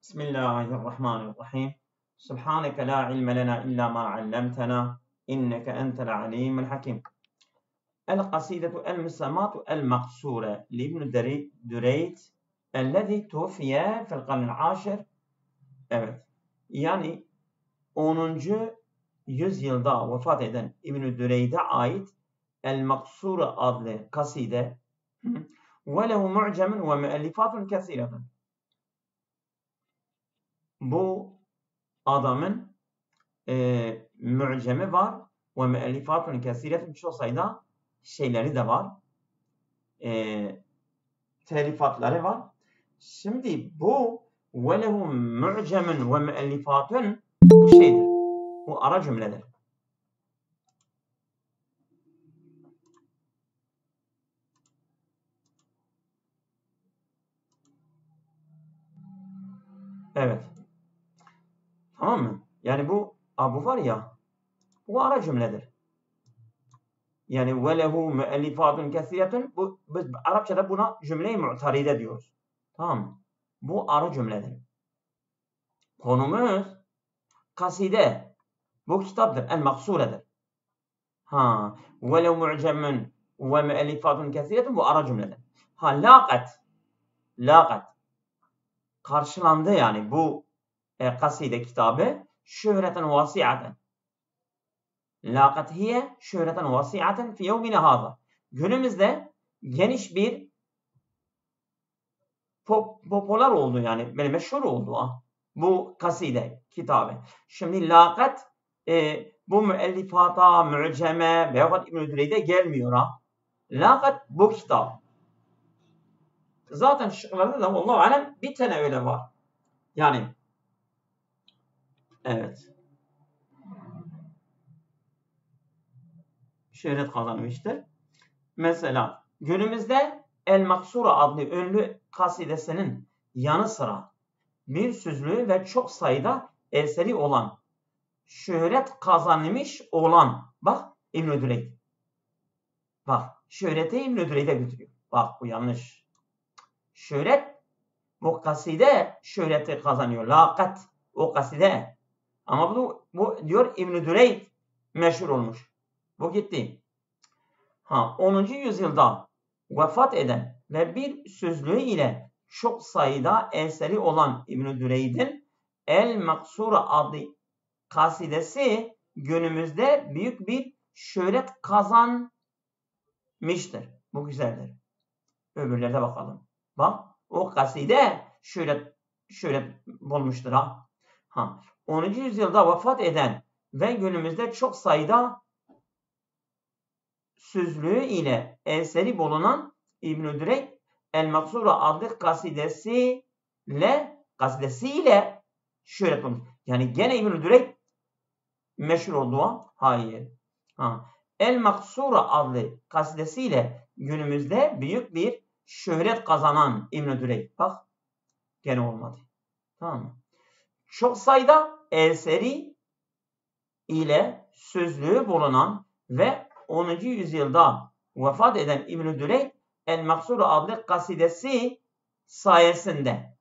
بسم الله الرحمن الرحيم سبحانك لا علم لنا إلا ما علمتنا إنك أنت العليم الحكيم. القصيدة المسماة المقصورة لابن دريد الذي توفي في القرن العاشر. Evet. Yani 10. yüzyılda vefat eden İbn-i Düreyd'e ait El-Maksure adlı kaside ve lehu mu'cemun ve müellifatun kesiretun. Bu adamın mu'cemi var ve müellifatun kesiretun, çok sayıda şeyleri de var. Telifatları var. Şimdi bu ve lehu mu'cemun ve müellifatun bu şeydir. Bu ara cümledir. Evet. Tamam mı? Yani bu var ya, bu ara cümledir. Yani ve lehu müellifatun kesiretun, bu biz Arapçada buna cümle-i mu'taride diyoruz. Tamam mı? Bu ara cümledir. Konumuz kaside. Bu kitaptır. El-Maksure'dir. Ve lehu mu'cemun ve müellifatun kesiretun, bu ara cümledir. Laqat karşılandı, yani bu kaside kitabı şöhreten vasiaten. Laqat hiye şöhreten vasiaten fi yevmine hâzâ. Günümüzde geniş bir popüler oldu, yani böyle meşhur oldu bu kaside kitabı. Şimdi laqat bu müellifata, mu'ceme veyahut İbn-i Düreyd'e gelmiyor Laqat bu kitap. Zaten şıklarda da Allahu alem bir tane öyle var. Yani evet. Şöhret kazanmıştır. Mesela günümüzde El-Maksure adlı ünlü kasidesinin yanı sıra bir süzlüğü ve çok sayıda eseri olan, şöhret kazanmış olan, bak İbn-i Düreyd. Bak şöhreti İbn-i Düreyd'e götürüyor. Bak bu yanlış. Şöhret, bu kaside şöhreti kazanıyor. Laqat o kaside. Ama bu diyor İbn-i Düreyd meşhur olmuş. Bu gitti. 10. yüzyılda vefat eden ve bir sözlüğü ile çok sayıda eseri olan İbn-i Düreyd'in El-Maksure adlı kasidesi günümüzde büyük bir şöhret kazanmıştır. Bu güzeldir. Öbürlerde bakalım. Bak o kaside şöhret bulmuştur 10. yüzyılda vefat eden ve günümüzde çok sayıda sözlüğü ile eseri bulunan İbn-i Düreyd El-Maksure adlı kasidesiyle şöhret bulmuş. Yani gene İbn-i Düreyd meşhur oldu Hayır. El-Maksure adlı kasidesiyle günümüzde büyük bir şöhret kazanan İbn-i Düreyd. Bak gene olmadı. Tamam mı? Çok sayıda eseri ile sözlüğü bulunan ve 10. yüzyılda vefat eden İbn-i Düreyd El-Maksure adlı kasidesi sayesinde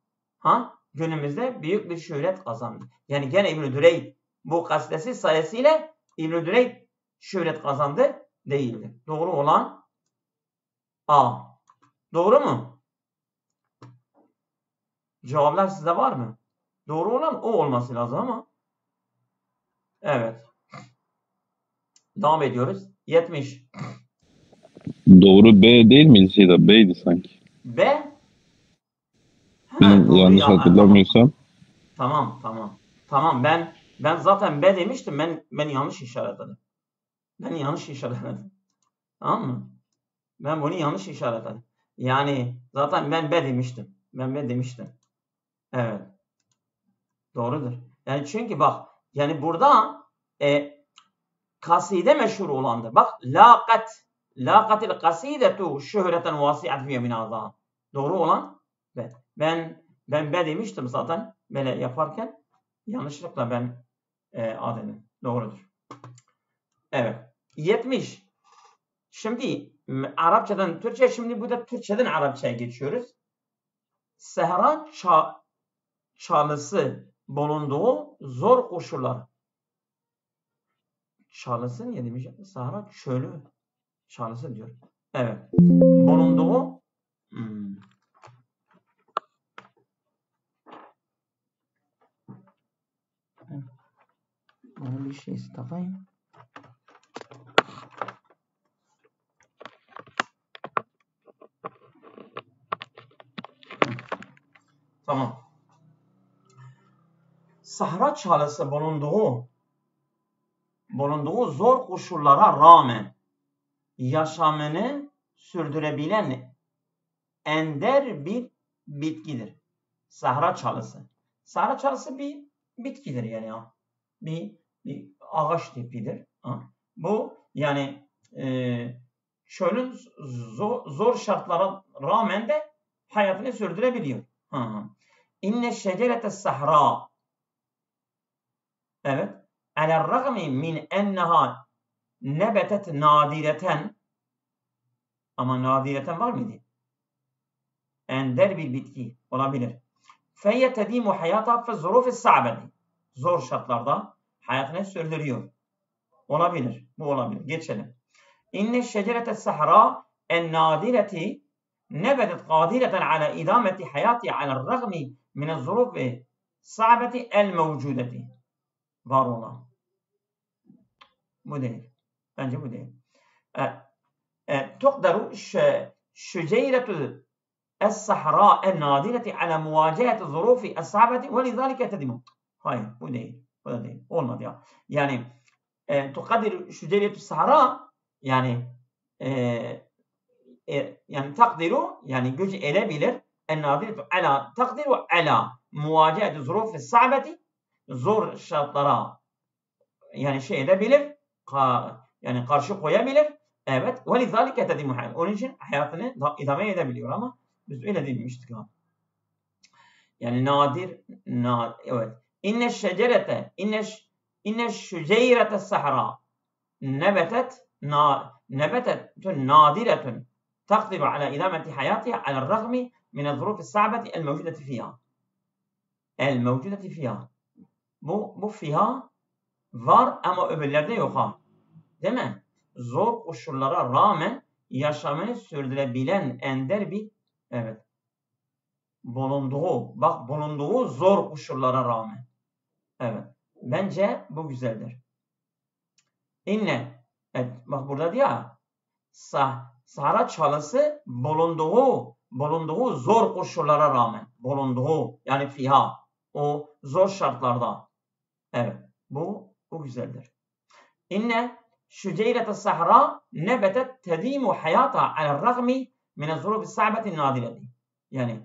günümüzde büyük bir şöhret kazandı. Yani gene İbn-i Düreyd bu kasidesi sayesiyle İbn-i Düreyd şöhret kazandı değildir. Doğru olan A. Doğru mu? Cevaplar sizde var mı? Doğru olan o olması lazım ama. Evet. Devam ediyoruz. 70. Doğru B değil miydi şeyde? B'ydi sanki. B? Benim yanlış hatırlamıyorsam. Tamam. Ben zaten B demiştim. Ben yanlış işaretledim. Tamam mı? Ben bunu yanlış işaretledim. Yani zaten ben B demiştim. Evet. Doğrudur. Yani çünkü bak, yani burada kaside meşhur olandı. Bak laqatil kasidetu şöhreten vasi'at fi min azam. Doğru olan B. Ben B demiştim zaten böyle yaparken. Yanlışlıkla ben A dedim. Doğrudur. Evet. 70. Şimdi Arapçadan Türkçe, şimdi burada Türkçeden Arapçaya geçiyoruz. Sehra çalısı bulunduğu zor koşullar. Çalısı niye demiş? Sahra çölü. Çalısı diyor. Evet. Bulunduğu Bana bir şey takayım. Tamam. Sahra çalısı bulunduğu zor koşullara rağmen yaşamını sürdürebilen ender bir bitkidir. Sahra çalısı. Sahra çalısı bir bitkidir yani ya. Bir ağaç tipidir. Bu yani çölün zor şartlara rağmen de hayatını sürdürebiliyor. İnne şecerete sahra. Evet. Alerragmi min enneha nebetet nadireten, ama nadireten var mıydı? Ender bir bitki olabilir. Feyye tedimu hayata fe zurufi sa'beti. Zor şartlarda hayatını sürdürüyor. Olabilir. Bu olabilir. Geçelim. İnne şecerete sahra en nadireti nebedet qadireten ala idameti hayati ala ragmi min zurufi sa'beti el mevcudeti. Var olan. Bu değil. Bence bu değil. تقدر شجيرة الصحراء النادرة على مواجهة الظروف الصعبة ولذلك تدم. Hayır, bu değil. Bu da değil. Olmadı ya. Yani تقدر شجيرة الصحراء yani yani takdiru yani gücü edebilir. النادرة على تقدر على مواجهة الظروف الصعبة, zor şartlara yani şey edebilir. Yani karşı koyabilir. Evet. وَلِذَٰلِكَ تَدِمُ حَيَاتٍ. Onun için hayatını idame edebiliyor ama biz öyle demiştik ha. Yani nadir, evet. İnne şecerete, inne şüceyrete sahra nebetet nadiretun takdiru ala idameti hayatiha ala ragmi min zurufi sa'beti el mevcudeti fiha. El mevcudeti fiha. Bu fiha var ama öbürlerde yok ha. Değil mi? Zor koşullara rağmen yaşamını sürdürebilen ender bir, evet, bulunduğu zor koşullara rağmen. Evet. Bence bu güzeldir. İnne. Evet, bak burada diyor ya. Sahra çalısı bulunduğu zor koşullara rağmen. Bulunduğu yani fiha. O zor şartlarda. Evet. Bu güzeldir. İnne şüceyrete sahra nebetet tedimu hayata alel-ragmi min zurufi sa'beti nadireti. Yani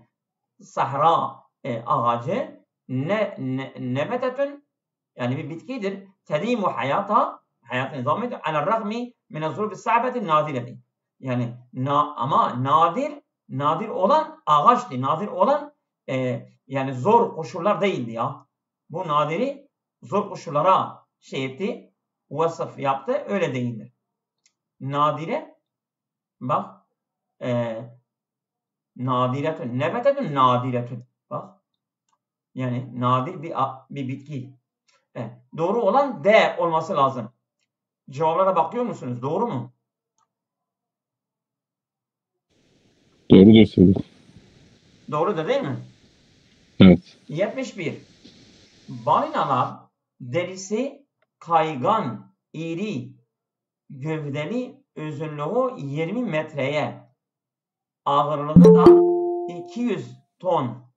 sahra ağacı nebetetun yani bir bitkidir. Tedimu hayatını devam ediyor. Alel-ragmi min zurufi sa'beti nadireti. Yani ama nadir olan ağaçtı. Nadir olan yani zor koşullar değildi ya. Bu nadiri zor koşullara şey etti. Vasıf yaptı. Öyle değildir. Nadire bak nadiretün nebetetün nadiretün. Bak. Yani nadir bir bitki. Doğru olan D olması lazım. Cevaplara bakıyor musunuz? Doğru mu? Doğrudur söylüyor. Doğrudur değil mi? Evet. 71. Balinalar derisi kaygan, iri, gövdeli, uzunluğu 20 metreye, ağırlığı da 200 ton.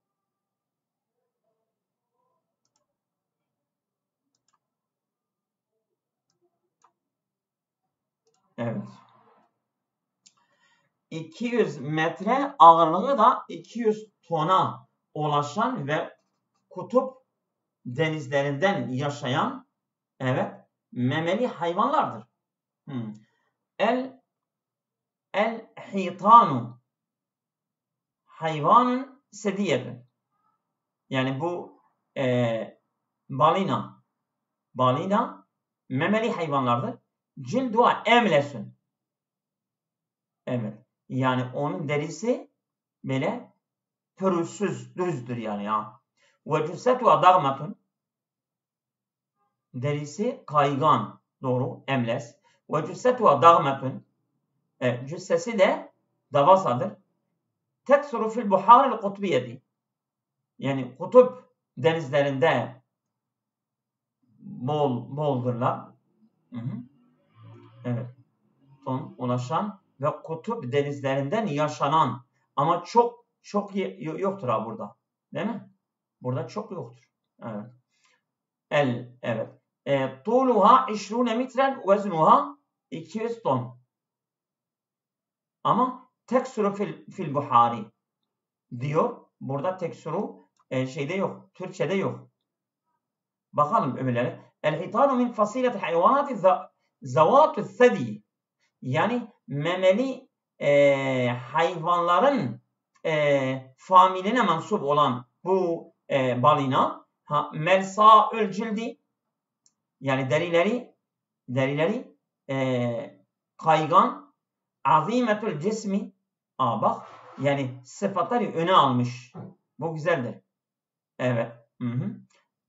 Evet. 200 metre, ağırlığı da 200 tona ulaşan ve kutup denizlerinden yaşayan, evet, memeli hayvanlardır. El-hitanu hayvanın sediyeti. Yani bu balina memeli hayvanlardır. Cildua emlesun. Evet. Yani onun derisi böyle pürüzsüz, düzdür yani ya. Ve cüssetuha dağmetun. Derisi kaygan. Doğru. Emles. Ve cüssetuha dağmetun. Cüssesi de davasadır. Teksuru fil buharil kutbiyeti. Yani kutup denizlerinde boldurlar. Evet. Son ulaşan ve kutup denizlerinden yaşanan. Ama çok yoktur ha burada. Değil mi? Burada çok yoktur. Evet. Evet. Tuluha 20 metren veznuha 200 ton. Ama teksuru fil buhari diyor. Burada teksuru şeyde yok. Türkçe'de yok. Bakalım öbürleri. El-hitanu min fasileti hayvanati zavatu thedi. Yani memeli hayvanların familine mensup olan bu balina melsaül cildi, yani derileri kaygan, azimetül cismi, bak yani sıfatları öne almış. Bu güzeldir. Evet.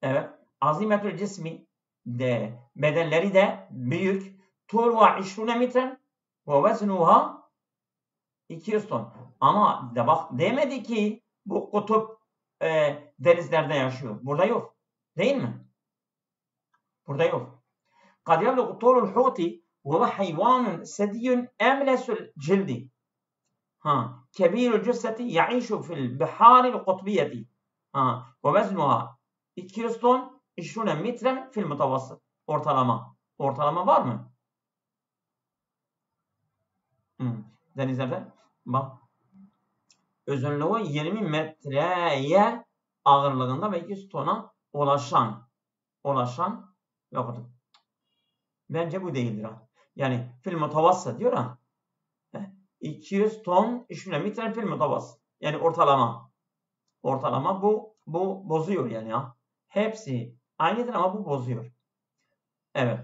Evet. Azimetül cismi de bedenleri de büyük. Tulva 20 metren ve veznuha 200 ton. Ama de bak demedi ki bu kutup denizlerde yaşıyor. Burada yok. Değil mi? Burada yok. قد يبلغ طول الحوت وهو حيوان ثدي أملس الجلد كبير الجثة يعيش في البحار القطبية ووزنها 200 ton 20 metren fil mutavasıt. Ortalama. Ortalama var mı? Denizlerde bak. Uzunluğu 20 metreye ağırlığında ve 200 tona ulaşan ve kutup. Bence bu değildir ha. Yani fil mutavasıt diyor ha. 200 ton 20 metre fil mutavasıt. Yani ortalama. Ortalama bu bozuyor yani ya. Hepsi aynıdır ama bu bozuyor. Evet.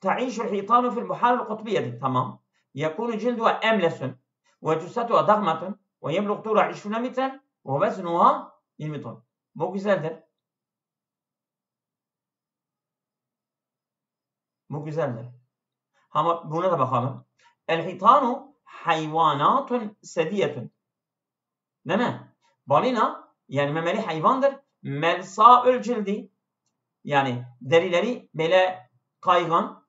Ta'işul hitanu fil buharil kutbiyeti. Tamam. Yakunu cilduha emlesun ve cüssetuha dağmetun ve yeblug tula 20 metren ve veznuha 20 ton. Bu güzeldir. Bu güzeldir. Ama buna da bakalım. El-hitanu hayvanatun sediyetun. Değil mi? Balina yani memeli hayvandır. Melsaül cildi, yani derileri böyle kaygan.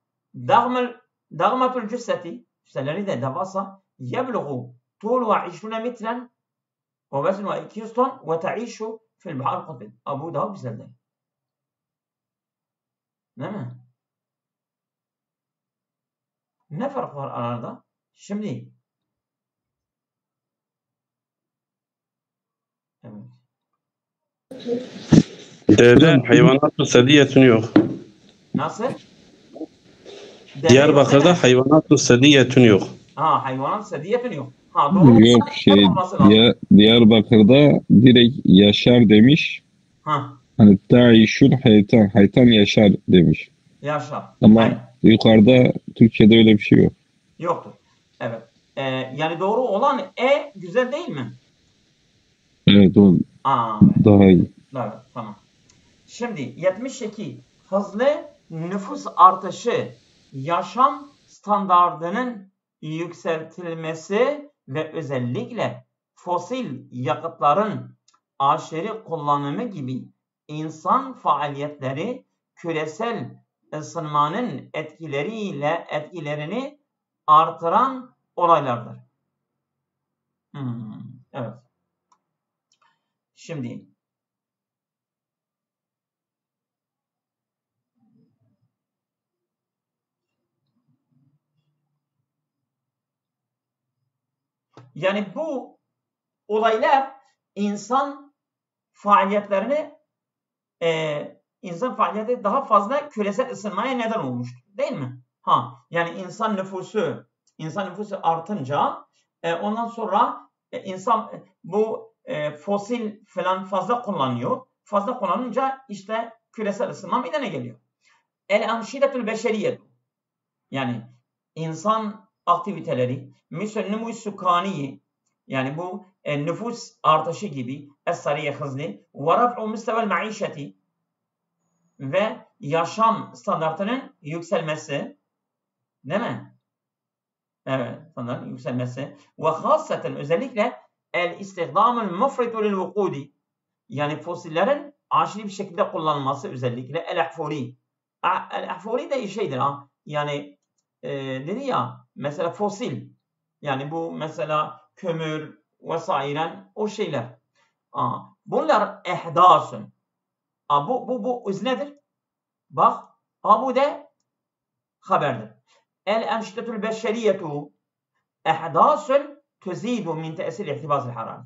Dağmatul cüsseti, cüsseleri de devasa. Yebluğu tuluha 20 metren ve veznuha 200 ton ve ta'işu fil bahar kutbi. Bu daha güzeldir. Değil mi? Ne fark var arada? Şimdi evet. D'de hayvanat-ı sediyetun yok. Nasıl? Diyarbakır'da hayvanat-ı sediyetun yok. Hayvanat sediyetun yok. Doğru. Yok Diyarbakır'da direkt yaşar demiş. Hani ta'işul haytan. Haytan yaşar demiş. Yaşar. Ama yukarıda Türkçe'de öyle bir şey yok. Yoktur. Evet. Yani doğru olan güzel değil mi? Evet o daha iyi. Evet, tamam. Şimdi 72. Hızlı nüfus artışı, yaşam standardının yükseltilmesi ve özellikle fosil yakıtların aşırı kullanımı gibi insan faaliyetleri küresel ısınmanın etkilerini artıran olaylardır. Evet. Şimdi yani bu olaylar insan faaliyetleri daha fazla küresel ısınmaya neden olmuştur. Değil mi? Yani insan nüfusu artınca ondan sonra insan bu fosil falan fazla kullanıyor. Fazla kullanınca işte küresel ısınma meydana geliyor. El-anşidetül beşeriyet, yani insan aktiviteleri, misal nümus sukaniyi, yani bu nüfus artışı gibi es-sariye hızlı ve raf'u müstevel maişeti ve yaşam standartının yükselmesi, değil mi? Evet, standartın yükselmesi ve hasaten özellikle el-istihdamul mufritu lil vukudi, yani fosillerin aşırı bir şekilde kullanılması, özellikle el-ahfuri. El-ahfuri de şeydir ha, yani dedi ya mesela fosil, yani bu mesela kömür vesairen o şeyler. Bunlar ehdasun. Bu nedir? Bak, bu de haberdir. El-enşitetül beşeriyetu ehdasun tuzidu min tesir ihtibas harari.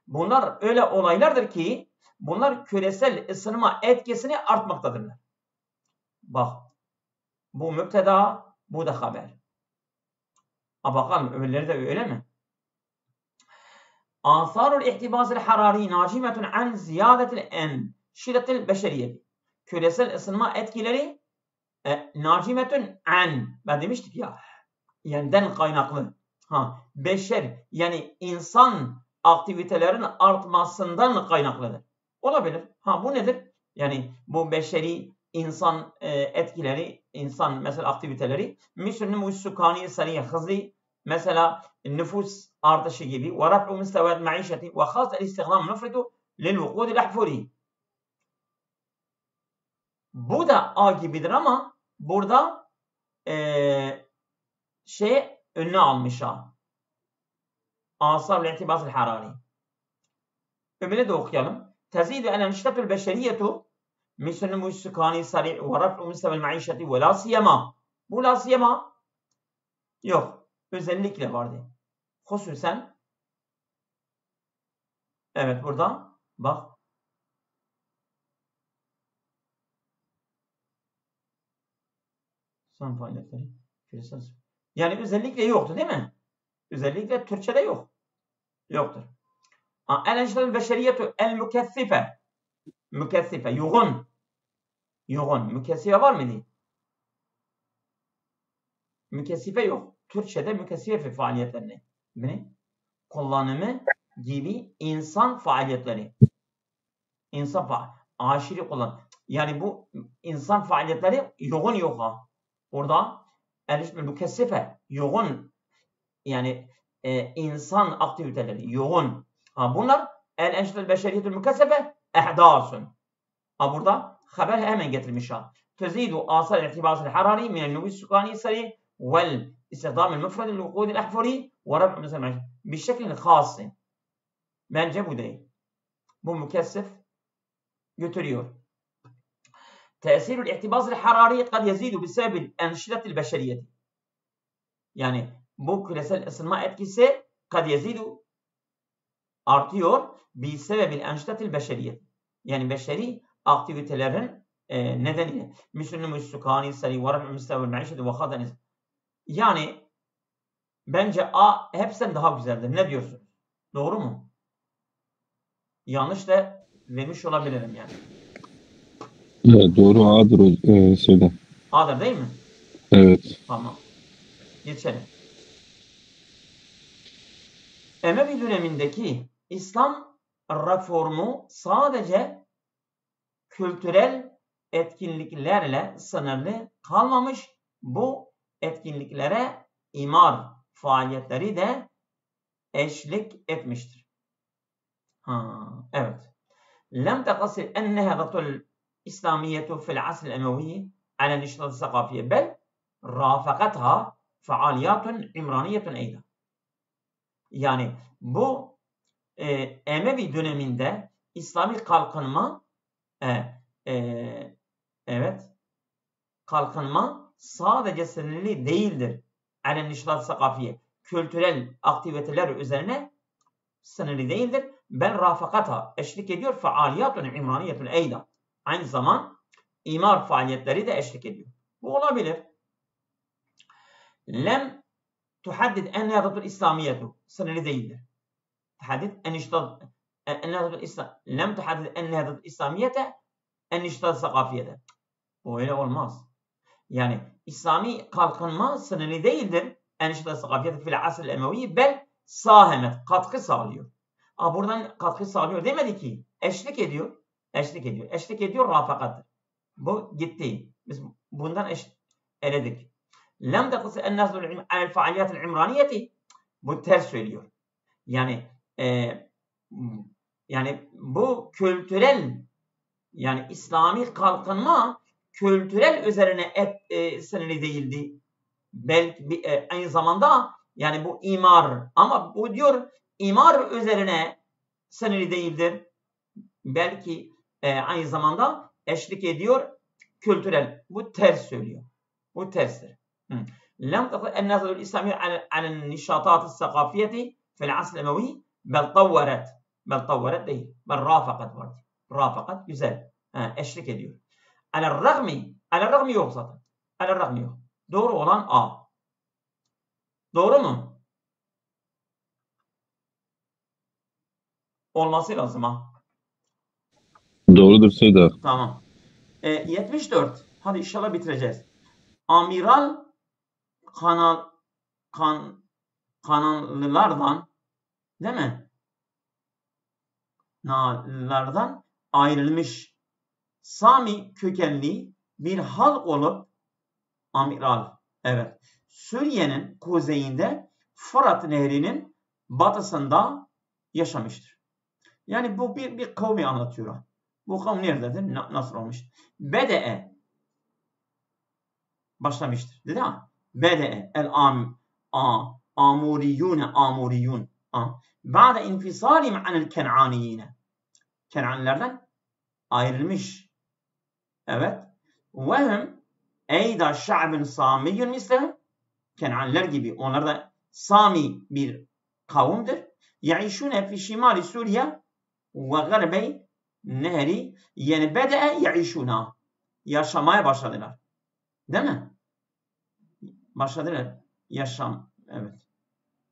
Bunlar öyle olaylardır ki bunlar küresel ısınma etkisini artmaktadırlar. Bak, bu müpteda, bu da haber. Bakalım öbürleri de öyle mi? Asarul ihtibas harari nacimetun an ziyadetil enşiretil beşeriyeti. Küresel ısınma etkileri nacimetun an, ben demiştik ya, yenden kaynaklı. Beşer, yani insan aktivitelerin artmasından kaynaklıdır. Olabilir. Bu nedir? Yani bu beşeri insan etkileri, insan mesela aktiviteleri, misal sukani sariye hızlı, mesela nüfus artışı gibi, ve raf'u müstevel maişeti ve khas el-istihdam müfridu lil vukudil ahfuri. Bu da A gibidir ama burada önüne almış ha. Asarul ihtibas harari. Öbürü de okuyalım. Tezidu el-enşitetül beşeriyetu misal sukani sari ve raf'u müstevel maişeti ve la siyema. Bu la siyema yok. Özellikle vardı. Hususen evet, burada bak. Son faaliyetleri. Yani özellikle yoktu değil mi? Özellikle Türkçe'de yok. Yoktur. El-enşitetül beşeriyetu el-mükessife. Mükessife. Yoğun. Yoğun. Mükessife var mıydı? Mükessife yok. Türkçe'de mükessife faaliyetlerini kullanımı gibi insan faaliyetleri. Aşırı kullan. Yani bu insan faaliyetleri yoğun yok ha. Orada mükessife yoğun, yani insan aktiviteleri yoğun. Bunlar el-enşitetül beşeriyetül mükessife ehdasun. Burada haber hemen getirmiş ha. Tezidu asar irtibas harari min el-nüvus sukani sari vel istihdam el-mufrad el-vukud el-ahfuri ve raf'u mesela bir şekilde khas. Bence bu değil. Bu mükessif götürüyor. Tesirul ihtibas harari kad yezidu bisebeb enşidetil beşeriyeti. Yani bu küresel ısınma etkisi kad yezidu artıyor bisebebil enşidetil beşeriyeti. Yani beşeri aktivitelerin nedeniyle. Müslüman sukani sari ve raf'u müstevel maişeti ve khadaniz. Yani bence A hepsinden daha güzeldir. Ne diyorsun? Doğru mu? Yanlış da vermiş olabilirim yani. Evet, doğru, A'dır o söyle. A'dır değil mi? Evet. Tamam. Geçelim. Emevi dönemindeki İslam reformu sadece kültürel etkinliklerle sınırlı kalmamış, bu etkinliklere imar faaliyetleri de eşlik etmiştir. Evet. Lem teqasir ennehadatul İslamiyetu fil asr el-emevi ala nişrat sakafiye bel rafakatha faaliyatun imraniyetun eyda. Yani bu Emevi döneminde İslami kalkınma kalkınma sadece sınırlı değildir. Ala nişrat sakafiye, kültürel aktiviteler üzerine sınırlı değildir. Bel rafakatha, eşlik ediyor, faaliyatun imraniyetun eyda. Aynı zaman imar faaliyetleri de eşlik ediyor. Bu olabilir. Lem tuhaddid ennehadatul İslamiyetu, sınırlı değildir. Tuhaddid ennehadatul İslam. Lem tuhaddid ennehadatul İslamiyete enniştat sakafiyete. Bu öyle olmaz. Yani İslami kalkınma sınırlı değildir. Enniştat sakafiyete fil asr el-emevi bel sahemet, katkı sağlıyor. Buradan katkı sağlıyor demedi ki. Eşlik ediyor. Eşlik ediyor. Eşlik ediyor rafakattır. Bu gitti. Biz bundan eledik. Lem tekısı ennâsû alel faaliyâtil imraniyeti. Bu ters söylüyor. Yani bu kültürel, yani İslami kalkınma kültürel üzerine sınırlı değildi. Belki aynı zamanda yani bu imar, ama bu diyor imar üzerine sınırlı değildir. Belki aynı zamanda eşlik ediyor kültürel. Bu ters söylüyor. Bu terstir. لم تقل النهضة الإسلامية عن النشاطات الثقافية في العصر الأموي بل طورت değil. بل رافقت vardı. Rafakat güzel. Eşlik ediyor. Alel-ragmi yok zaten. Alel-ragmi yok. Doğru olan A. Doğru mu? Olması lazım ha. Doğrudur Seda. Tamam. 74. Hadi inşallah bitireceğiz. Amiral Kananlılardan, değil mi? Kananlılardan ayrılmış Sami kökenli bir halk olup amiral, evet, Suriye'nin kuzeyinde Fırat Nehri'nin batısında yaşamıştır. Yani bu bir kavmi anlatıyor. Bu kavim nerededir? Nasıl olmuş? Bede'e başlamıştır. Dedi ha? Bede'e Amuriyun ba'de infisalim anil Ken'aniyine. Ken'anilerden ayrılmış. Evet. Vehum eyda şa'bın samiyyun mislehum. Ken'aniler gibi. Onlar da Sami bir kavimdir. Yaişune fi şimali Suriye ve garbey nehri, yani bede'e yaişuna. Yaşamaya başladılar. Değil mi? Başladılar. Yaşam. Evet.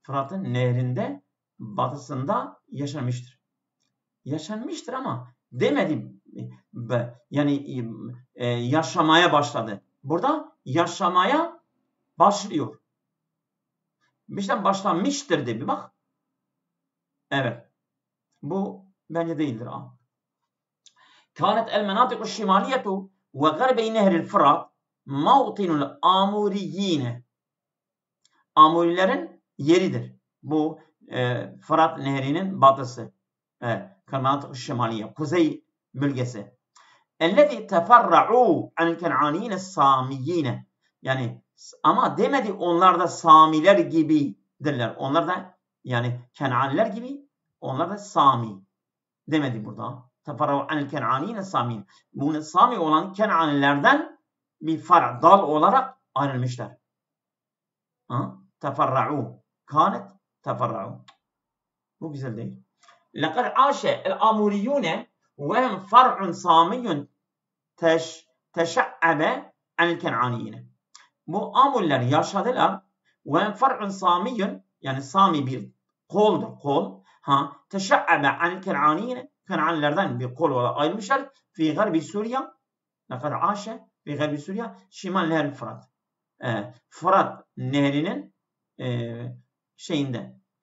Fırat'ın nehrinde batısında yaşamıştır. Yaşanmıştır ama demedi. Yani yaşamaya başladı. Burada yaşamaya başlıyor. İşte başlamıştır de bir bak. Evet. Bu bence değildir. Kânet el-menâtiku şimaliyetu ve garbe nehril Fırat mavtinul amuriyine. Amurilerin yeridir. Bu Fırat Nehri'nin batısı. Menâtiku şimaliye. Kuzey bölgesi. Ellezî teferra'û anil ken'aniyine samiyine. Yani ama demedi onlar da Samiler gibidirler. Onlar da yani Ken'aniler gibi, onlar da Sami. Demedi burada. Teferra'û anil ken'aniyine samiyin. Bunu Sami olan Ken'anilerden bir far, dal olarak ayrılmışlar. Teferra'û. Kânet teferra'û. Bu güzel değil. لَقَدْ عَاشَ الْأَمُورِيُّونَ وَهُمْ فَرْعٌ سَامِيٌّ teşe'ebe anil Ken'aniyine. Bu Amurliler yaşadılar. Ve far'un samiyyun, yani Sami bir koldur, kol. Teşe'ebe anil Ken'aniyine, Ken'anilerden bir kol olarak ayrılmışlar. Fi garbi Suriye, lekad aşe fi garbi Suriye, şimal nehr Fırat. Fırat nehrinin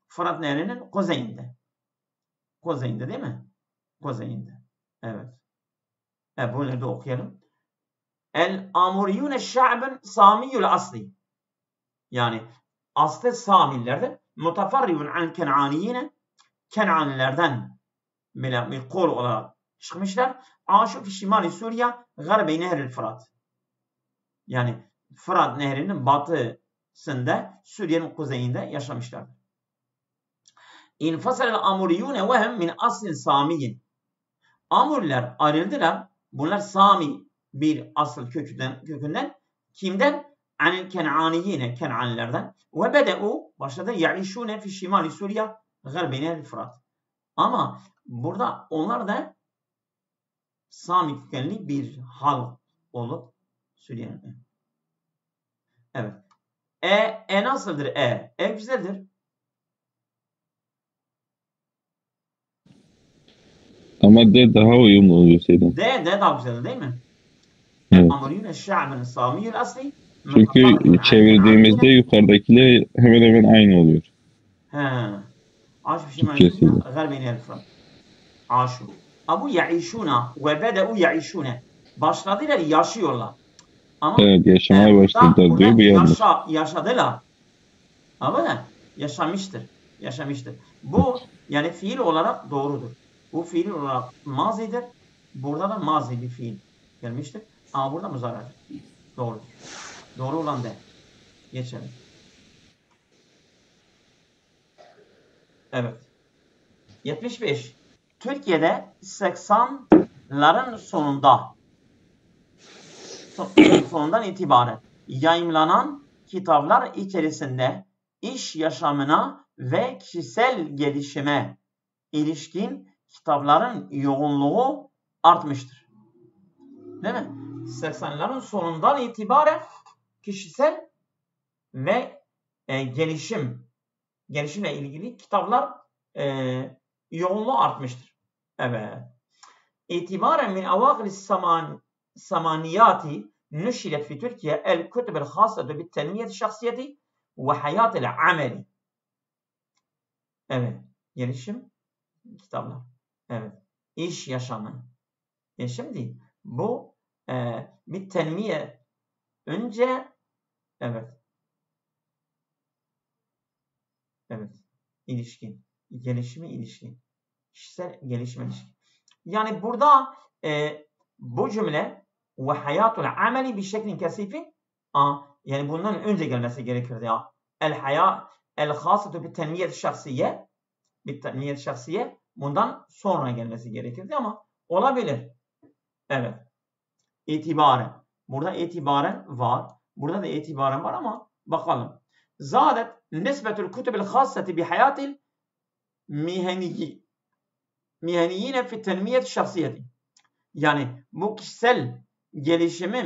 Fırat nehrinin kuzeyinde. Kuzeyinde değil mi? Kuzeyinde. Evet. Bunları da okuyalım. El-Amuriyune şa'bın Samiyyul asli. Yani aslı Samillerden muteferriyun an Ken'aniyine, Ken'anilerden bir kol olarak çıkmışlar. Aşu fi şimali Suriye garbe nehril Fırat. Yani Fırat nehrinin batısında, Suriye'nin kuzeyinde yaşamışlar. İnfasalel Amuriyune vehem min aslin Samiyin. Amurliler ayrıldılar. Bunlar Sami bir asıl kökünden. Kimden? Anil Ken'aniyine, Ken'anilerden. Ve bede'u başladı yaişune fi şimali Suriye garbine Fırat. Ama burada onlar da Sami kökenli bir halk olup Suriye'nin. Evet. Nasıldır? Güzeldir. Ama D daha uyumlu oluyor Seydin. D daha güzel değil mi? Evet. Çünkü çevirdiğimizde yukarıdakiler hemen hemen aynı oluyor. Aşu şimali Türkçesiyle. Türkiye, garbeyni el Fırat. Aşu. Abu yaişuna ve bedeu yaişune. Başladılar, yaşıyorlar. Ama Evet, yaşamaya başladılar diyor. Bu yanlış. Yaşadılar. Ama yaşamıştır. Bu yani fiil olarak doğrudur. Bu fiil olarak mazidir. Burada da mazi bir fiil gelmiştir. Ama burada muzaradır. Doğrudur. Doğru olan de. Geçelim. Evet. 75. Türkiye'de 80'ların sonundan itibaren yayımlanan kitaplar içerisinde iş yaşamına ve kişisel gelişime ilişkin kitapların yoğunluğu artmıştır. Değil mi? 80'ların sonundan itibaren kişisel ve gelişimle ilgili kitaplar yoğunluğu artmıştır. Evet. İtibaren min avâgil samaniyati nüşilet fi Türkiye el kütübel khâsatu bit tenmiyeti şahsiyeti ve hayatil ameli. Evet. Gelişim kitaplar. Evet. İş yaşamı. Şimdi bu bir tenmiye önce evet. İlişkin. Gelişime ilişkin. Kişisel gelişime ilişkin. Yani burada bu cümle ve hayatul ameli bir şeklin kesifi yani bundan önce gelmesi gerekirdi ya. El hayat el hasatu bir tenmiyet şahsiye bundan sonra gelmesi gerekirdi ama olabilir. Evet. İtibaren. Burada itibaren var. Burada da itibaren var ama bakalım. Zadet nisbetul kutubil hasati bi hayatil miheniyine fi tenmiyet şahsiyeti. Yani bu kişisel gelişimi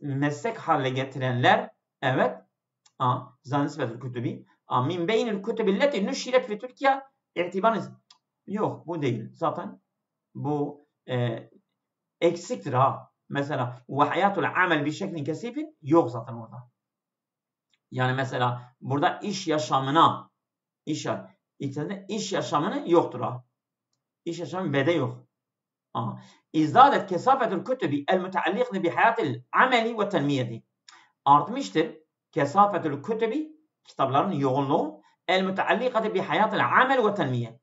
meslek haline getirenler evet zanisbetul kutubi min beynil kutubilleti nüşiret fi Türkiye itibarınız yok bu değil. Zaten bu eksiktir Mesela ve hayatul amel bir şeklin kesifin yok zaten orada. Yani mesela burada iş yaşamını yoktur İş yaşamı bede yok. İzdadet kesafetul kutubi el müteallikni bi hayatil ameli ve tenmiyeti. Artmıştır kesafetul kutubi kitapların yoğunluğu el müteallikati bi hayatil amel ve tenmiye.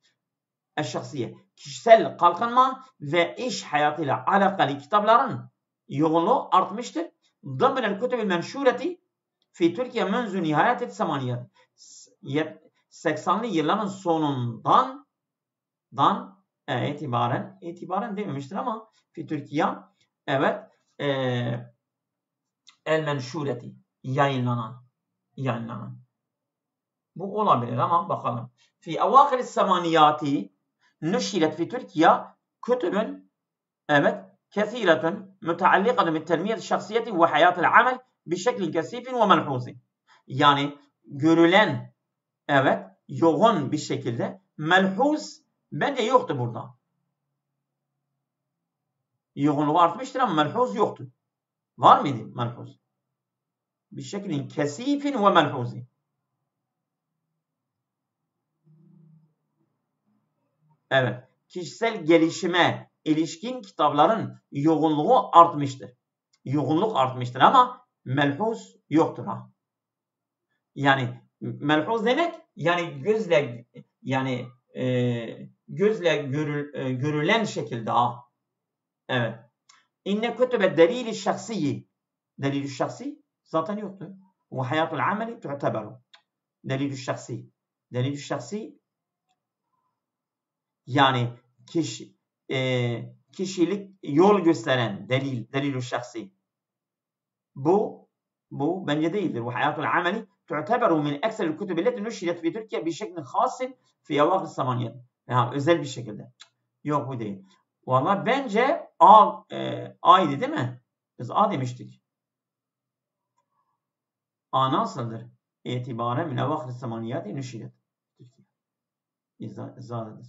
Şahsiye. Kişisel kalkınma ve iş hayatıyla alakalı kitapların yoğunluğu artmıştır. Dımnel kutubil menşureti fi Türkiye menzü nihayetet samaniyet. 80'li yılların sonundan itibaren dememiştir ama fi Türkiye evet el menşureti yayınlanan. Bu olabilir ama bakalım. Fi avâhir samaniyati nüşilet fi Türkiye kütübün evet kesiretun müteallikatun bit tenmiyet şahsiyeti ve hayatil amel bi şeklin kesifin ve melhuzin. Yani görülen evet yoğun bir şekilde melhuz bence yoktu burada. Yoğunluğu artmıştır ama melhuz yoktu. Var mıydı melhuz? Bir şeklin kesifin ve melhuzin. Evet. Kişisel gelişime ilişkin kitapların yoğunluğu artmıştır. Yoğunluk artmıştır ama melhuz yoktur Yani melhuz demek yani gözle görülen şekilde Evet. İnne kütübe delili şahsiyi. Delili şahsi zaten yoktu. Ve hayatul ameli tu'teberu. Delili şahsi. Delili şahsi yani kişilik yol gösteren delil şahsi. Bu bence değildir. Ve hayatul ameli tu'teberu min ekseril kütübilleti nüşiret fi Türkiye bir şeklin hasin fi avâhir samaniyet. Yani özel bir şekilde. Yok bu değil. Valla bence A'ydı değil mi? Biz A demiştik. A nasıldır? İtibaren min avâhir samaniyeti nüşiret. İzadedir.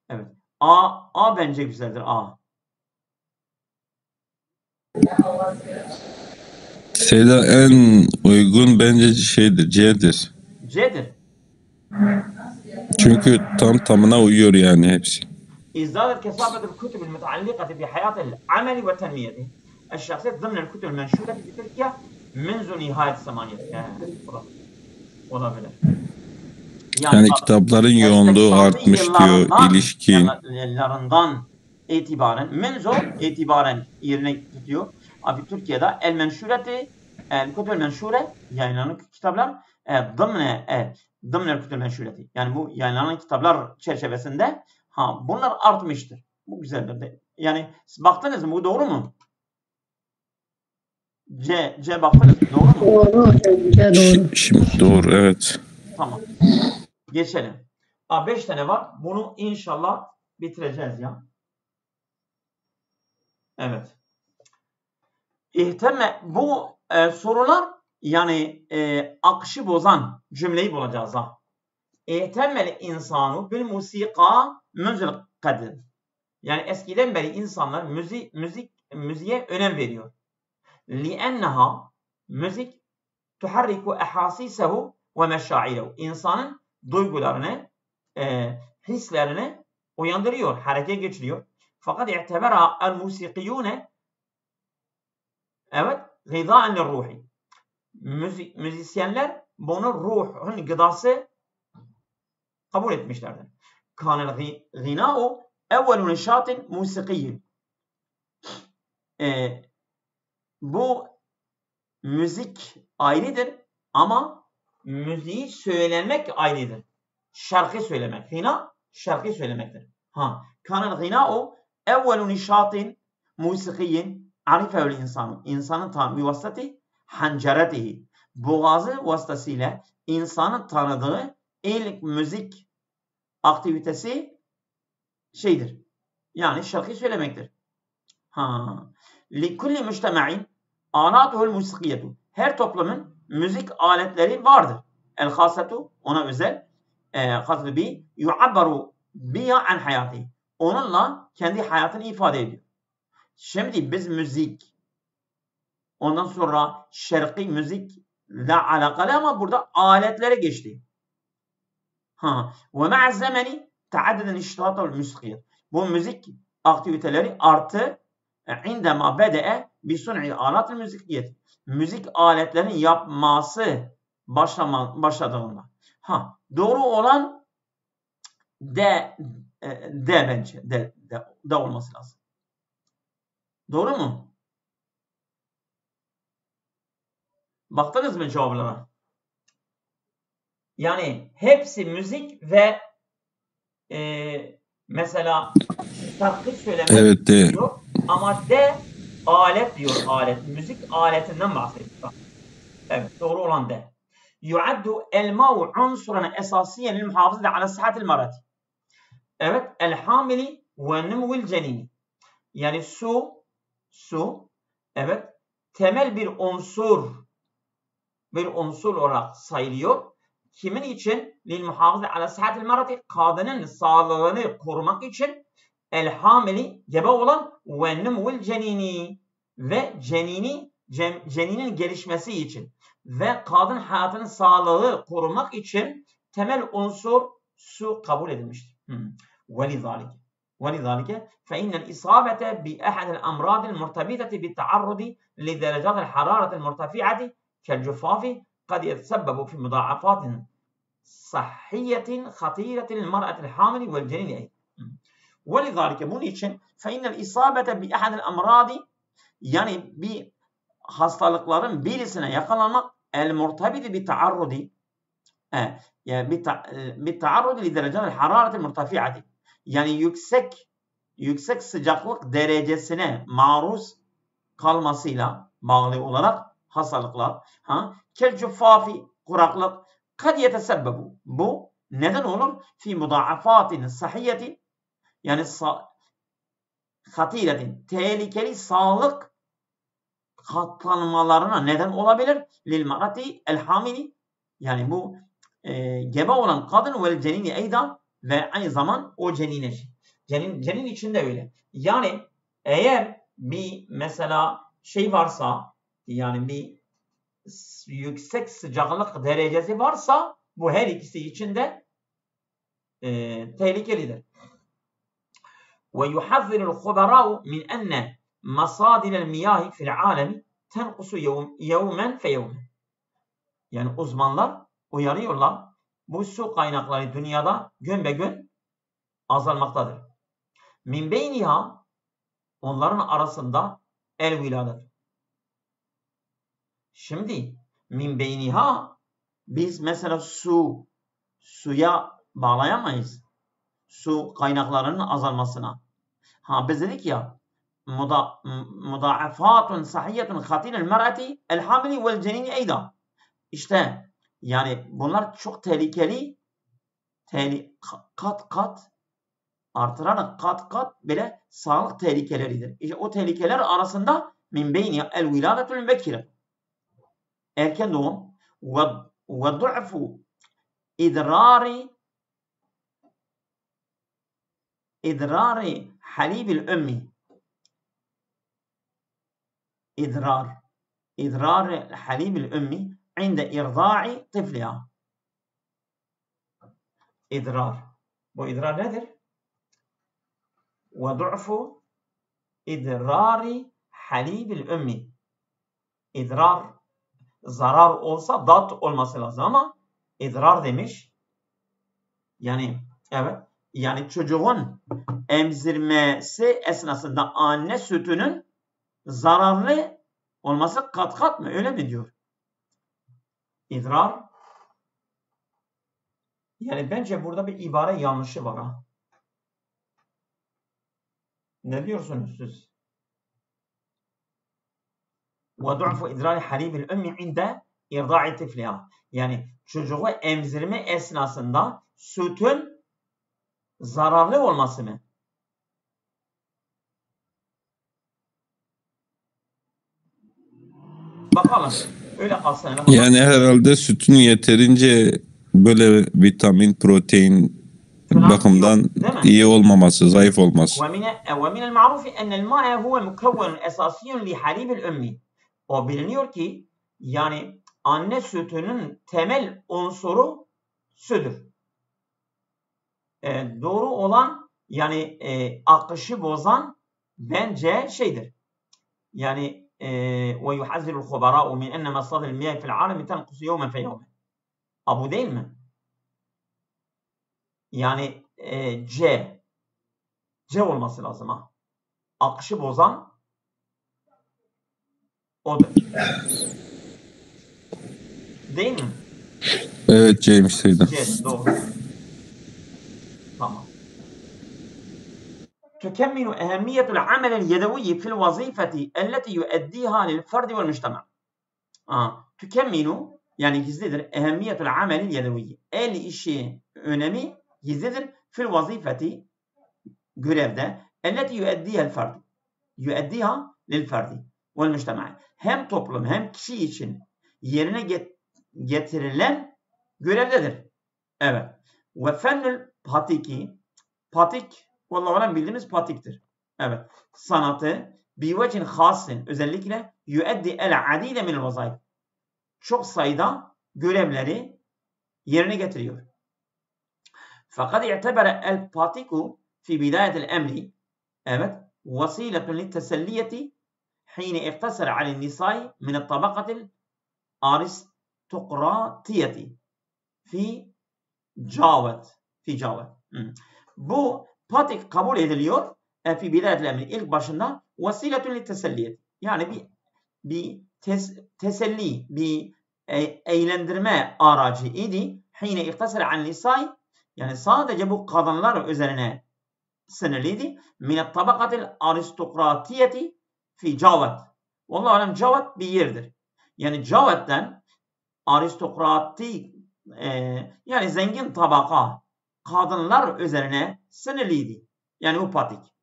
Evet. A bence güzeldir. A. Seyda en uygun bence C'dir. C'dir. Çünkü tam tamına uyuyor yani hepsi. ازدادت كثافة الكتب المتعلقة بحياة العمل وتنميته الشخصية ضمن الكتب المنشورة في تركيا منذ نهاية الثمانينات. Olabilir. Yani kitapların yoğunluğu artmış diyor, ilişkin. Yıllarından itibaren yerine tutuyor. Abi Türkiye'de el menşureti el-kutub menşure yayınlanan kitaplar ضمن el menşureti. Yani bu yayınlanan kitaplar çerçevesinde bunlar artmıştır. Bu güzeldir de. Yani baktınız mı? Bu doğru mu? C baktınız mı? Doğru mu? Doğru. Şimdi doğru, evet. Tamam. Geçelim. 5 tane var. Bunu inşallah bitireceğiz ya. Evet. Bu sorular yani akışı bozan cümleyi bulacağız ha. İhtemmel insanu bil musika münzil kadir. Yani eskiden beri insanlar müziğe önem veriyor. Li'enneha müzik tuharriku ehasisehu ve meşairehu. İnsanın duygularını, hislerini uyandırıyor, harekete geçiriyor. Fakat i'tebera el musikiyune evet gıda'en ruhi. Müzisyenler bunu ruhun gıdası kabul etmişlerdir. Kanel gına'u evvelu nişatin musikiyyin. Bu müzik ayrıdır ama müziği söylemek ayrıdır. Şarkı söylemek. Gına şarkı söylemektir. Kanel gına'u evvelu nişatin musikiyyin arifeül insanı. İnsanın tanıdığı vasıtası hanceretihi. Boğazı vasıtasıyla insanın tanıdığı ilk müzik aktivitesi şeydir. Yani şarkı söylemektir. Likulli müştema'in alatuhul musikiyetu. Her toplumun müzik aletleri vardır. El khasatu ona özel. Khasatu bi yu'abbaru biha an hayati. Onunla kendi hayatını ifade ediyor. Şimdi biz müzik ondan sonra şarkı müzikle alakalı ama burada aletlere geçti. Ve ma'a zamani taaddeden iştihatul müzikiye. Bu müzik aktiviteleri artı indema bede'e bi sun'i alatul müzikiyet. Müzik aletlerin yapması başladığında. Doğru olan D bence. D olması lazım. Doğru mu? Baktınız mı cevaplara? Yani hepsi müzik ve mesela şarkı söylemek diyor ama de alet diyor, alet. Müzik aletinden bahsediyor. Evet, doğru olan de. Yuaddu el-ma'u unsuran esasiyen lil-muhafazati ala sıhhatil marati. Evet, el-hamili ve numul cenini. Yani su evet temel bir unsur olarak sayılıyor. Kimin için? Lil muhafazati ala sıhhatil marati. Kadının sağlığını korumak için el-hamili gebe olan ve numul cenini ve ceninin gelişmesi için ve kadın hayatının sağlığı korumak için temel unsur su kabul edilmiştir. ولذلك فإن الإصابة بأحد الأمراض المرتبطة بالتعرض لدرجات الحرارة المرتفعة كالجفاف قد يتسبب في مضاعفات صحية خطيرة للمرأة الحامل والجنين. ولذلك bunun için فإن الإصابة بأحد الأمراض yani bir hastalıkların birisine yakalanmak el-murtabiti bi taarrudi bi taarrudi li derecetil harareti murtafiati. Yani yüksek sıcaklık derecesine maruz kalmasıyla bağlı olarak hastalıklar. Kel-cuffafi kuraklık kad yetesebbebu. Bu neden olur? Fi mudaafatin sahiyeti yani hatiretin tehlikeli sağlık katlanmalarına neden olabilir. Lil marati el hamili yani bu gebe olan kadın ve cenini eydan ve aynı zaman o cenine cenin içinde öyle. Yani eğer bir mesela şey varsa yani bir yüksek sıcaklık derecesi varsa Bu her ikisi için de tehlikelidir. ويحذر الخبراء من أن مصادر المياه في العالم تنقص يوما فيوما. Yani uzmanlar uyarıyorlar. Bu su kaynakları dünyada gün be gün azalmaktadır. Min beyniha, onların arasında el viladet. Şimdi min beyniha, biz mesela suya bağlayamayız. Su kaynaklarının azalmasına. Biz dedik ya, mudaafatun sahiyetun hatinel mer'ati el hamili vel cenini eyda. İşte yani bunlar çok tehlikeli, kat kat artırarak kat kat bile sağlık tehlikeleridir. İşte o tehlikeler arasında min beyni el viladetül bekire, erken doğum ve du'fu idrari halibil ümmi, idrar halibil ümmi inde irda'i tifliha. İdrar. Bu idrar nedir? Ve du'fu idrari halibil ümmi. İdrar, zarar olsa dat olması lazım ama idrar demiş. Yani evet, yani çocuğun emzirmesi esnasında anne sütünün zararlı olması kat kat mı? Öyle mi diyor? İdrar. Yani bence burada bir ibare yanlışı var ha. Ne diyorsunuz siz? وَضُعْفُ اِدْرَارِ حَلِيبِ الْاُمِّ عِنْدَ اِرْضَاعِ تِفْلِهَا. Yani çocuğu emzirme esnasında sütün zararlı olması mı? Bakalım. Öyle kalsın. Yani herhalde sütün yeterince böyle vitamin, protein bakımdan iyi olmaması, zayıf olması. وَمِنَ الْمَعْرُوفِ أَنَّ الْمَاءَ هُوَ مُكَوَّنٌ أَسَاسِيٌّ لِحَلِيبِ الْأُمِّ. O biliniyor ki yani anne sütünün temel unsuru sütür. Doğru olan yani akışı bozan bence şeydir. Yani وَيُحَذِّرُ الْخُبَرَاءُ مِنْ أَنَّ مَصَادِرَ الْمِيَاهِ فِي الْعَالَمِ تَنْقُصُ يَوْمًا فَيَوْمًا. Bu değil mi? Yani C olması lazım ha. Akışı bozan odur. Değil mi? Evet, James'teydi. C doğru. Tamam. تكمن أهمية العمل اليدوي في الوظيفة التي يؤديها للفرد والمجتمع. Tükemminu yani gizlidir. Ehemmiyetul amelil yedevi. El işi önemi gizlidir. Fil vazifeti görevde. Elleti yueddihel ferdi. Yueddiha lil ferdi vel mujtema'i. Hem toplum hem kişi için yerine getirilen görevdedir. Evet. Ve fennül patiki. Patik vallahi olan bildiğimiz patiktir. Evet. Sanatı bivecin hasin özellikle yueddi el adide minel vazayif. Çok sayıda görevleri yerine getiriyor. Fakat i'tebere el patiku fi bidayetil emri, evet, vasiletun litteselliyeti hine iktasara alel nisai min tabakatil aristokratiyeti fi cavet. Bu patik kabul ediliyor fi bidayetil emri ilk başında vasiletun litteselliyeti. Yani bir teselli, bir eğlendirme aracı idi. Hine iktasara an nisai, yani sadece bu kadınlar üzerine sınırlıydı. Min tabakatil aristokratiyeti fi cavet. Vallahi alem cavet bir yerdir. Yani cavetten aristokrati yani zengin tabaka kadınlar üzerine sınırlıydı. Yani bu patik.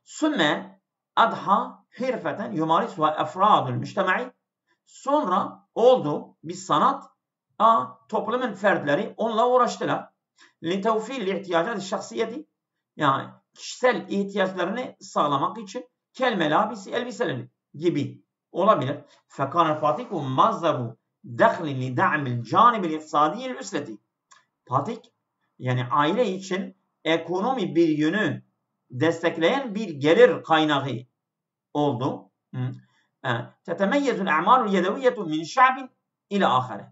Sümme adha hirfeten yumarisuha efradul müştema'i. Sonra oldu bir sanat. Toplumun fertleri onunla uğraştılar. Litevfil ihtiyacat şahsiyeti, yani kişisel ihtiyaçlarını sağlamak için kel melabisi elbiseleri gibi olabilir. Fekâne fatiku mazzaru دخل لدعم الجانب الاقتصادي للأسرة. Patik yani aile için ekonomi bir yönü destekleyen bir gelir kaynağı oldu. تتميز الأعمال اليدوية من شعب إلى آخره.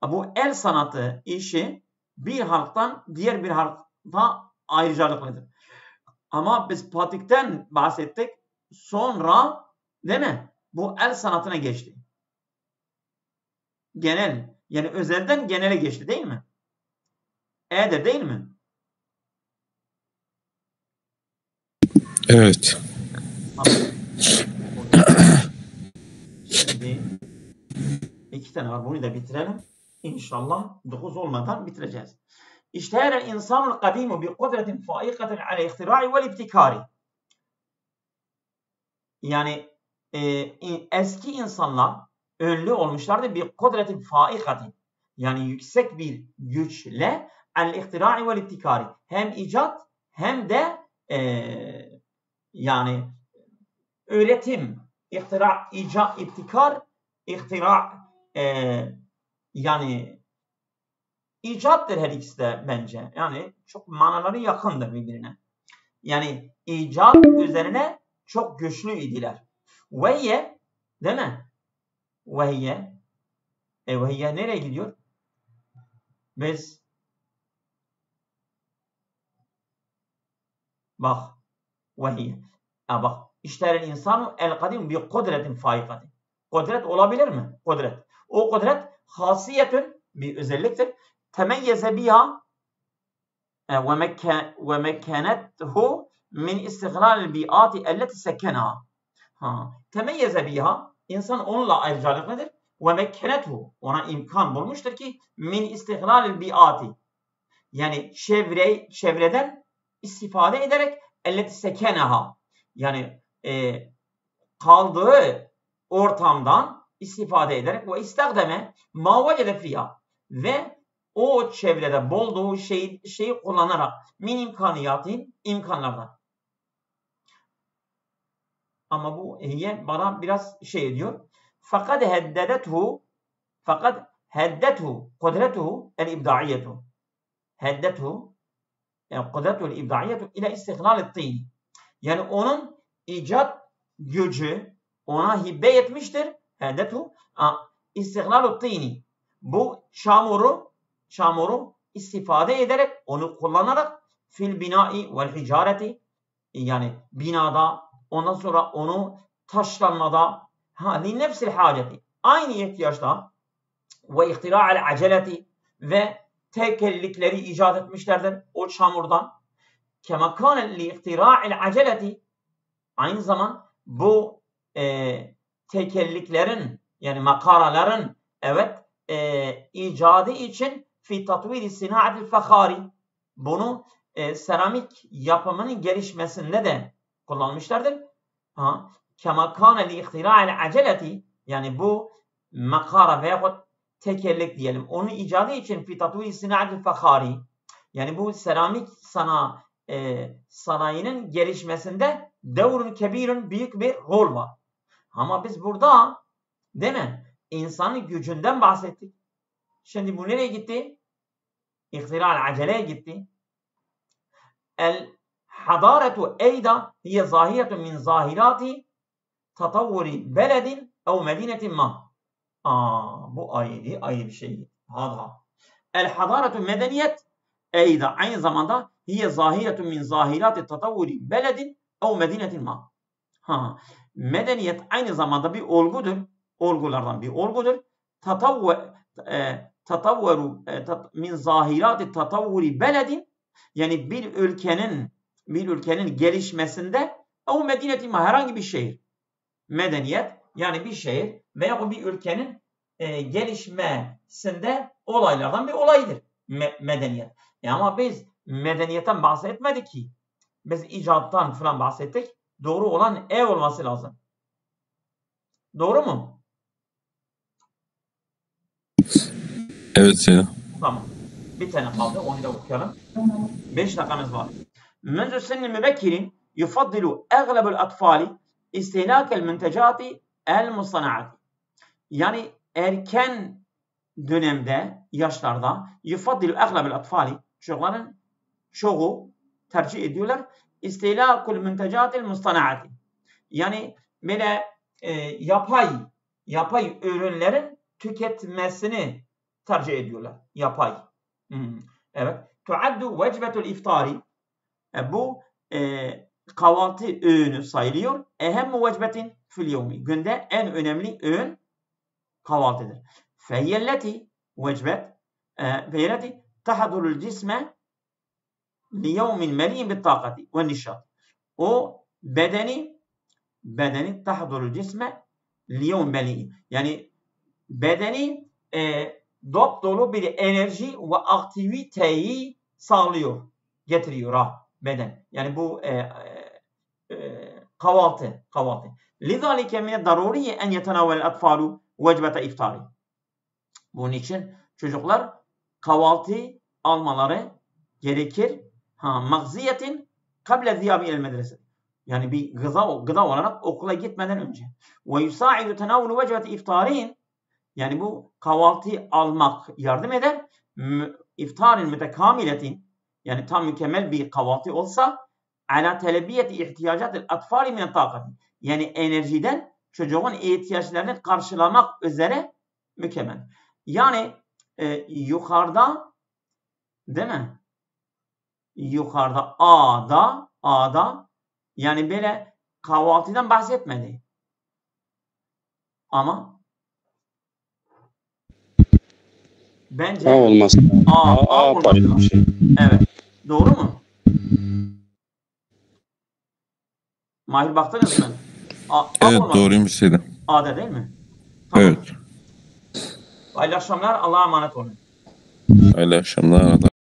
Bu el sanatı işi bir halktan diğer bir halkta ayrıcalıklıdır. Ama biz patikten bahsettik. Sonra değil mi? Bu el sanatına geçti. Genel. Yani özelden genele geçti değil mi? E'dir değil mi? Evet. Şimdi 2 tane var. Bunu da bitirelim. İnşallah 9 olmadan bitireceğiz. İştehara el-insanul kadimu bi kudretin faikatin ala ihtirai vel ibtikari. Yani eski insanlar ünlü olmuşlardı bir kudretin faikatin. Yani yüksek bir güçle al-ihtirai vel ibtikari. Hem icat hem de yani üretim, ihtira, icat, ibtikar, ihtira yani icattır her ikisi de bence. Yani çok manaları yakındır birbirine. Yani icat üzerine çok güçlü idiler. Vehye değil mi? Vehye vehye nereye gidiyor? Biz bak vehye. Bak işler insanı el kadim bir kudretin faikatin. Kudret olabilir mi? Kudret. O kudret hasiyetün bir özelliktir. Temeyyeze biha ve mekkenethu min istihlal bi'ati elleti sekkenha. Temeyyeze biha insan onunla ayrıcalıklıdır. Ve mekkenethu ona imkan bulmuştur ki min istihlal bi'ati yani çevreden istifade ederek elleti sekkenha yani kaldığı ortamdan istifade ederek ve istagdeme ma vecede fiha ve o çevrede bulduğu şeyi kullanarak min imkaniyatin imkanlardan. Ama bu hiye bana biraz şey ediyor. Fakat heddethu kudretuhu el-ibdaiyetu. Heddethu kudretuhu el-ibdaiyetu ile istihlal-i-tîni. Yani onun icat gücü ona hibe etmiştir. Heddethu istihlal-i-tîni. Bu çamuru istifade ederek, onu kullanarak fil binai vel hicareti yani binada, ondan sonra onu taşlanmada li nefsil haceti aynı ihtiyaçta ve ihtira'al aceleti ve tekellikleri icat etmişlerdir o çamurdan. Kema kâne li ihtira'al aceleti aynı zaman bu tekelliklerin yani makaraların icadı için fi tatviri sina'atil fahari bunu seramik yapımının gelişmesinde de kullanmışlardır. Kema kâne li ihtira'il aceleti yani bu makara veyahut tekerlek diyelim. Onu icadı için fi tatviri sina'atil fahari yani bu seramik sanayinin gelişmesinde devrun kebirun büyük bir rol var. Ama biz burada değil mi? İnsanın gücünden bahsettik. Şimdi bu nereye gitti? İhtiral aceleye gitti. El hadaretu eyda hiye zahiretun min zahirati tatavvuri beledin ev medinetin ma. Bu ayrı bir şey. El hadaretu medeniyet eyda aynı zamanda hiye zahiretun min zahirati tatavvuri beledin ev medinetin ma. Medeniyet aynı zamanda bir olgudur. Olgulardan bir olgudur. Tatavvuru min zahirati tatavvuri beledin yani bir ülkenin gelişmesinde o medinetin herhangi bir şehir. Medeniyet yani bir şehir veya bir ülkenin gelişmesinde olaylardan bir olaydır. Medeniyet. Ama biz medeniyetten bahsetmedik ki. Biz icattan falan bahsettik. Doğru olan olması lazım. Doğru mu? Evet ya. Tamam. Bir tane kaldı. Onu da okuyalım. 5 dakikamız var. Menzü sinni mübekkirin yufaddilu eglebul atfali istihlakel müntecaati el musanaati. Yani erken dönemde, yaşlarda yufaddilü aglabil atfali, çocukların çoğu tercih ediyorlar. İstihlakul müntecatil mustanaati. Yani böyle yapay ürünlerin tüketmesini tercih ediyorlar. Yapay. Evet. Tuaddu vecbetul iftari. Bu kahvaltı öğünü sayılıyor. Ehemmu vecbetin fil yevmi. Günde en önemli öğün kahvaltıdır. Fehiyelleti vecbet fehiyelleti tahdurul cisme li yevmin meli'in bit takati ve nişat. O bedeni tahdurul cisme li yevmin meli'in. Yani bedeni dop dolu bir enerji ve aktiviteyi sağlıyor, getiriyor beden. Yani bu kahvaltı. Lidhalike min daruriye en yetenavel atfalu vecbete iftari. Bunun için çocuklar kahvaltı almaları gerekir. Magziyetin kable ziyabi el medrese. Yani bir gıda olarak okula gitmeden önce. Ve yusaidu tenavulu vecbete iftarin. Yani bu kahvaltıyı almak yardım eder. İftarin mütekamiletin, yani tam mükemmel bir kahvaltı olsa ala telebiyeti ihtiyacatil atfali min takati. Yani enerjiden çocuğun ihtiyaçlarını karşılamak üzere mükemmel. Yani yukarıda değil mi? Yukarıda A'da yani böyle kahvaltıdan bahsetmedi. Ama bence olmaz. A başka bir şey. Evet. Doğru mu? Mahir baktınız mı? Evet, doğruymuş Selim. A'da değil mi? Tamam. Evet. Hayırlı akşamlar. Allah'a emanet olun. Hayırlı akşamlar.